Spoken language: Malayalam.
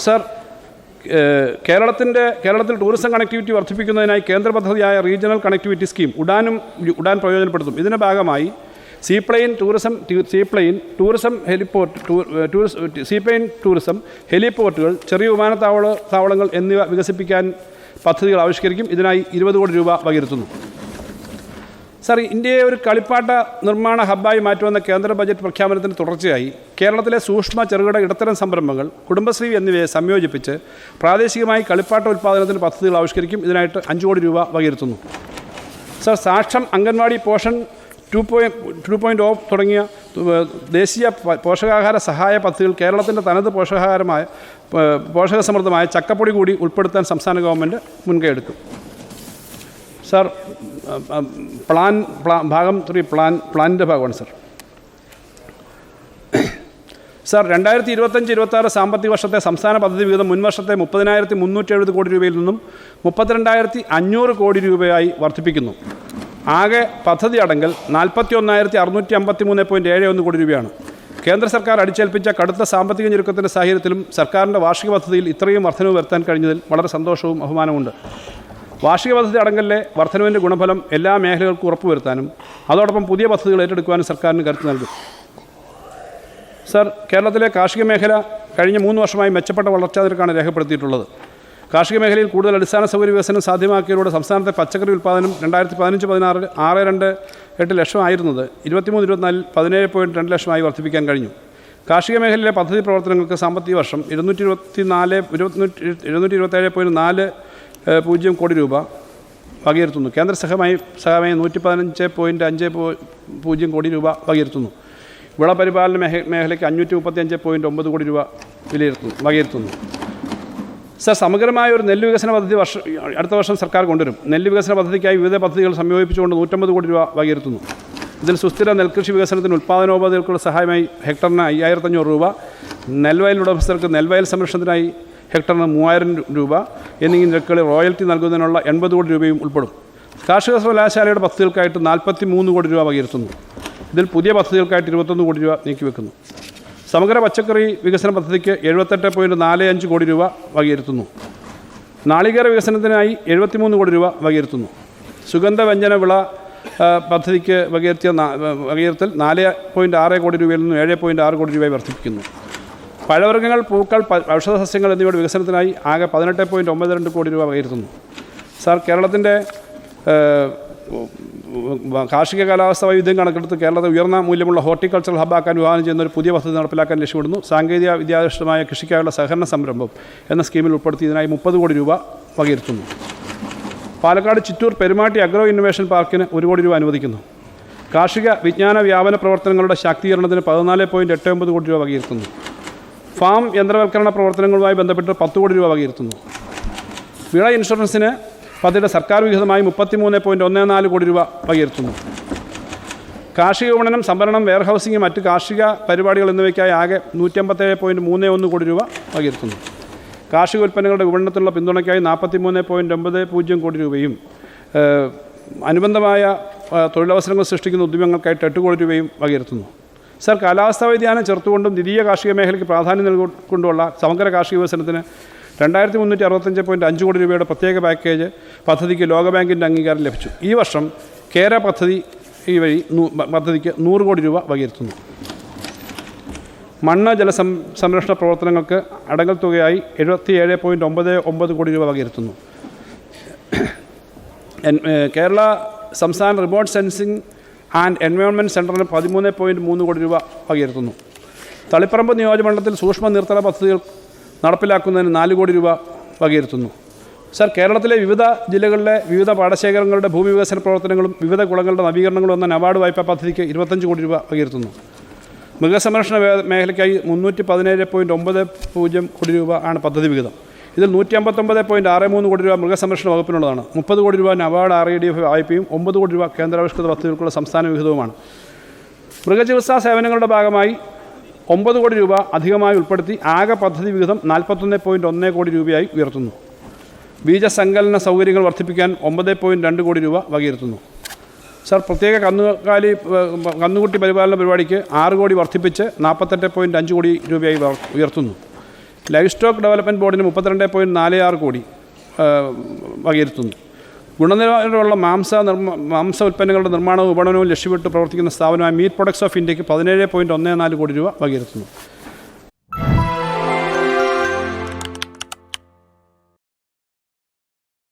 സർ, കേരളത്തിൽ ടൂറിസം കണക്ടിവിറ്റി വർദ്ധിപ്പിക്കുന്നതിനായി കേന്ദ്ര പദ്ധതിയായ റീജിയണൽ കണക്ടിവിറ്റി സ്കീം ഉഡാൻ പ്രയോജനപ്പെടുത്തും. ഇതിൻ്റെ ഭാഗമായി സീപ്ലെയിൻ ടൂറിസം ഹെലിപോർട്ടുകൾ, ചെറിയ വിമാനത്താവളങ്ങൾ എന്നിവ വികസിപ്പിക്കാൻ പദ്ധതികൾ ആവിഷ്കരിക്കും. ഇതിനായി 20 കോടി രൂപ വകയിരുത്തുന്നു. സർ, ഇന്ത്യയെ ഒരു കളിപ്പാട്ട നിർമ്മാണ ഹബ്ബായി മാറ്റുമെന്ന കേന്ദ്ര ബജറ്റ് പ്രഖ്യാപനത്തിന് തുടർച്ചയായി കേരളത്തിലെ സൂക്ഷ്മ, ചെറുകിട, ഇടത്തരം സംരംഭങ്ങൾ, കുടുംബശ്രീ എന്നിവയെ സംയോജിപ്പിച്ച് പ്രാദേശികമായി കളിപ്പാട്ട ഉൽപ്പാദനത്തിന് പദ്ധതികൾ ആവിഷ്കരിക്കും. ഇതിനായിട്ട് 5 കോടി രൂപ വകയിരുത്തുന്നു. സർ, സാക്ഷം, അംഗൻവാടി, പോഷൻ 2.0 തുടങ്ങിയ ദേശീയ പോഷകാഹാര സഹായ പദ്ധതികൾ കേരളത്തിൻ്റെ തനത് പോഷകസമൃദ്ധമായ ചക്കപ്പൊടി കൂടി ഉൾപ്പെടുത്താൻ സംസ്ഥാന ഗവൺമെൻറ് മുൻകൈ എടുക്കും. സർ, ഭാഗം 3 പ്ലാനിൻ്റെ ഭാഗമാണ്. സർ, 2025-26 സാമ്പത്തിക വർഷത്തെ സംസ്ഥാന പദ്ധതി വിഹിതം മുൻവർഷത്തെ 30,370 കോടി രൂപയിൽ നിന്നും 32,500 കോടി രൂപയായി വർദ്ധിപ്പിക്കുന്നു. ആകെ പദ്ധതി അടങ്കൽ 41,653.71 കോടി രൂപയാണ്. കേന്ദ്ര സർക്കാർ അടിച്ചേൽപ്പിച്ച കടുത്ത സാമ്പത്തിക ഞെരുക്കത്തിൻ്റെ സാഹചര്യത്തിലും സർക്കാരിൻ്റെ വാർഷിക പദ്ധതിയിൽ ഇത്രയും വർധനവ് വരുത്താൻ കഴിഞ്ഞതിൽ വളരെ സന്തോഷവും അഭിമാനവുമുണ്ട്. വാർഷിക പദ്ധതി അടങ്കലിലെ വർധനവിൻ്റെ ഗുണഫലം എല്ലാ മേഖലകൾക്കും ഉറപ്പുവരുത്താനും അതോടൊപ്പം പുതിയ പദ്ധതികൾ ഏറ്റെടുക്കുവാനും സർക്കാരിന് കരുത്ത് നൽകും. സർ, കേരളത്തിലെ കാർഷിക മേഖല കഴിഞ്ഞ 3 വർഷമായി മെച്ചപ്പെട്ട വളർച്ചാ നിരക്കാണ് രേഖപ്പെടുത്തിയിട്ടുള്ളത്. കാർഷിക മേഖലയിൽ കൂടുതൽ അടിസ്ഥാന സൗകര്യ വികസനം സാധ്യമാക്കിയതിലൂടെ സംസ്ഥാനത്തെ പച്ചക്കറി ഉൽപ്പാദനം 2015-16 6.28 ലക്ഷം ആയിരുന്നത് 23-24 17.2 ലക്ഷമായി വർദ്ധിപ്പിക്കാൻ കഴിഞ്ഞു. കാർഷിക മേഖലയിലെ പദ്ധതി പ്രവർത്തനങ്ങൾക്ക് സാമ്പത്തിക വർഷം 727.40 കോടി രൂപ വകയിരുത്തുന്നു. കേന്ദ്ര സഹായമായി 115.50 കോടി രൂപ വകയിരുത്തുന്നു. വിളപരിപാലന മേഖലയ്ക്ക് 535.9 കോടി രൂപ വകയിരുത്തുന്നു. സർ, സമഗ്രമായ ഒരു നെല്ല് വികസന പദ്ധതി അടുത്ത വർഷം സർക്കാർ കൊണ്ടുവരും. നെല്ല് വികസന പദ്ധതിക്കായി വിവിധ പദ്ധതികൾ സംയോജിപ്പിച്ചുകൊണ്ട് 150 കോടി രൂപ വകയിരുത്തുന്നു. ഇതിൽ സുസ്ഥിര നെൽകൃഷി വികസനത്തിന് ഉൽപ്പാദനോപാധികൾക്കുള്ള സഹായമായി ഹെക്ടറിന് 5,500 രൂപ, നെൽവയൽ ഉടമസ്ഥർക്ക് നെൽവയൽ സംരക്ഷണത്തിനായി ഹെക്ടറിന് 3,000 രൂപ എന്നീ നിരക്കുകളിൽ റോയൽറ്റി നൽകുന്നതിനുള്ള 80 കോടി രൂപയും ഉൾപ്പെടും. കാർഷിക സർവകലാശാലയുടെ പദ്ധതികൾക്കായിട്ട് 43 കോടി രൂപ വകയിരുത്തുന്നു. ഇതിൽ പുതിയ പദ്ധതികൾക്കായിട്ട് 21 കോടി രൂപ നീക്കിവെക്കുന്നു. സമഗ്ര പച്ചക്കറി വികസന പദ്ധതിക്ക് 78.45 കോടി രൂപ വകയിരുത്തുന്നു. നാളികേര വികസനത്തിനായി 73 കോടി രൂപ വകയിരുത്തുന്നു. സുഗന്ധവ്യഞ്ജന വിള പദ്ധതിക്ക് വകയിരുത്തൽ 4.6 കോടി രൂപയിൽ നിന്ന് 7.6 കോടി രൂപയായി വർദ്ധിപ്പിക്കുന്നു. പഴവർഗ്ഗങ്ങൾ, പൂക്കൾ, ഔഷധസസ്യങ്ങൾ എന്നിവയുടെ വികസനത്തിനായി ആകെ 18.92 കോടി രൂപ വകയിരുത്തുന്നു. സാർ, കേരളത്തിൻ്റെ കാർഷിക കാലാവസ്ഥ വൈവിധ്യം കണക്കെടുത്ത് കേരളത്തെ ഉയർന്ന മൂല്യമുള്ള ഹോർട്ടിക്കൾച്ചറൽ ഹബ്ബാക്കാൻ വിഭാവനം ചെയ്യുന്ന ഒരു പുതിയ പദ്ധതി നടപ്പിലാക്കാൻ ലക്ഷ്യമിടുന്നു. സാങ്കേതിക വിദ്യാധിഷ്ഠിതമായ കൃഷിക്കായുള്ള സഹകരണ സംരംഭം എന്ന സ്കീമിൽ ഉൾപ്പെടുത്തി ഇതിനായി 30 കോടി രൂപ വകയിരുത്തുന്നു. പാലക്കാട് ചിറ്റൂർ പെരുമാട്ടി അഗ്രോ ഇന്നൊവേഷൻ പാർക്കിന് 1 കോടി രൂപ അനുവദിക്കുന്നു. കാർഷിക വിജ്ഞാന വ്യാപന പ്രവർത്തനങ്ങളുടെ ശാക്തീകരണത്തിന് 14.89 കോടി രൂപ വകയിരുത്തുന്നു. ഫാം യന്ത്രവൽക്കരണ പ്രവർത്തനങ്ങളുമായി ബന്ധപ്പെട്ട് 10 കോടി രൂപ വകയിരുത്തുന്നു. വിള ഇൻഷുറൻസിന് പദ്ധതിയുടെ സർക്കാർ വിഹിതമായി 33.14 കോടി രൂപ വകയിരുത്തുന്നു. കാർഷിക വിപണനം, സംഭരണം, വെയർഹൗസിംഗ്, മറ്റ് കാർഷിക പരിപാടികൾ എന്നിവയ്ക്കായി ആകെ 157.31 കോടി രൂപ വകയിരുത്തുന്നു. കാർഷിക ഉൽപ്പന്നങ്ങളുടെ വിപണനത്തിലുള്ള പിന്തുണയ്ക്കായി 43.90 കോടി രൂപയും അനുബന്ധമായ തൊഴിലവസരങ്ങൾ സൃഷ്ടിക്കുന്ന ഉദ്യമങ്ങൾക്കായിട്ട് 8 കോടി രൂപയും വകയിരുത്തുന്നു. സർ, കാലാവസ്ഥാ വ്യതിയാനം ചെറുത്തുകൊണ്ടും ദ്വിതീയ കാർഷിക മേഖലയ്ക്ക് പ്രാധാന്യം നൽകിക്കൊണ്ടുള്ള സമഗ്ര കാർഷിക വികസനത്തിന് 2,365.5 കോടി രൂപയുടെ പ്രത്യേക പാക്കേജ് പദ്ധതിക്ക് ലോകബാങ്കിൻ്റെ അംഗീകാരം ലഭിച്ചു. ഈ വർഷം കേര പദ്ധതി വഴി പദ്ധതിക്ക് 100 കോടി രൂപ വകയിരുത്തുന്നു. മണ്ണ് ജല സംരക്ഷണ പ്രവർത്തനങ്ങൾക്ക് അടങ്കൽ തുകയായി 77.99 കോടി രൂപ വകയിരുത്തുന്നു. കേരള സംസ്ഥാന റിമോട്ട് സെൻസിംഗ് ആൻഡ് എൻവയോൺമെൻറ്റ് സെൻറ്ററിന് 13.3 കോടി രൂപ വകയിരുത്തുന്നു. തളിപ്പറമ്പ് നിയോജകമണ്ഡലത്തിൽ സൂക്ഷ്മ നീർത്തട പദ്ധതികൾ നടപ്പിലാക്കുന്നതിന് 4 കോടി രൂപ വകയിരുത്തുന്നു. സർ, കേരളത്തിലെ വിവിധ ജില്ലകളിലെ വിവിധ പാടശേഖരങ്ങളുടെ ഭൂമി വികസന പ്രവർത്തനങ്ങളും വിവിധ കുളങ്ങളുടെ നവീകരണങ്ങളും എന്ന നബാർഡ് വായ്പാ പദ്ധതിക്ക് 25 കോടി രൂപ വകയിരുത്തുന്നു. മൃഗസംരക്ഷണ മേഖലയ്ക്കായി 317.90 കോടി രൂപ ആണ് പദ്ധതി വിഹിതം. ഇതിൽ 159.63 കോടി രൂപ മൃഗസംരക്ഷണ വകുപ്പിനുള്ളതാണ്. 30 കോടി രൂപ നബാർഡ് REDF വായ്പയും 9 കോടി രൂപ കേന്ദ്രാവിഷ്കൃത പദ്ധതികൾക്കുള്ള സംസ്ഥാന വിഹിതവുമാണ്. മൃഗചികിത്സാ സേവനങ്ങളുടെ ഭാഗമായി 9 കോടി രൂപ അധികമായി ഉൾപ്പെടുത്തി ആകെ പദ്ധതി വിഹിതം 41.1 കോടി രൂപയായി ഉയർത്തുന്നു. ബീജസങ്കലന സൗകര്യങ്ങൾ വർദ്ധിപ്പിക്കാൻ 9.2 കോടി രൂപ വകയിരുത്തുന്നു. സർ, പ്രത്യേക കന്നുകുട്ടി പരിപാലന പരിപാടിക്ക് 6 കോടി വർദ്ധിപ്പിച്ച് 48.5 കോടി രൂപയായി ഉയർത്തുന്നു. ലൈഫ് സ്റ്റോക്ക് ഡെവലപ്മെൻറ്റ് ബോർഡിന് 32.46 കോടി വകയിരുത്തുന്നു. ഗുണനിലവാരമുള്ള മാംസ ഉൽപ്പന്നങ്ങളുടെ നിർമ്മാണവും വിപണനവും ലക്ഷ്യമിട്ട് പ്രവർത്തിക്കുന്ന സ്ഥാപനമായ മീറ്റ് പ്രൊഡക്ട്സ് ഓഫ് ഇന്ത്യക്ക് 17.14 കോടി രൂപ വകയിരുത്തുന്നു.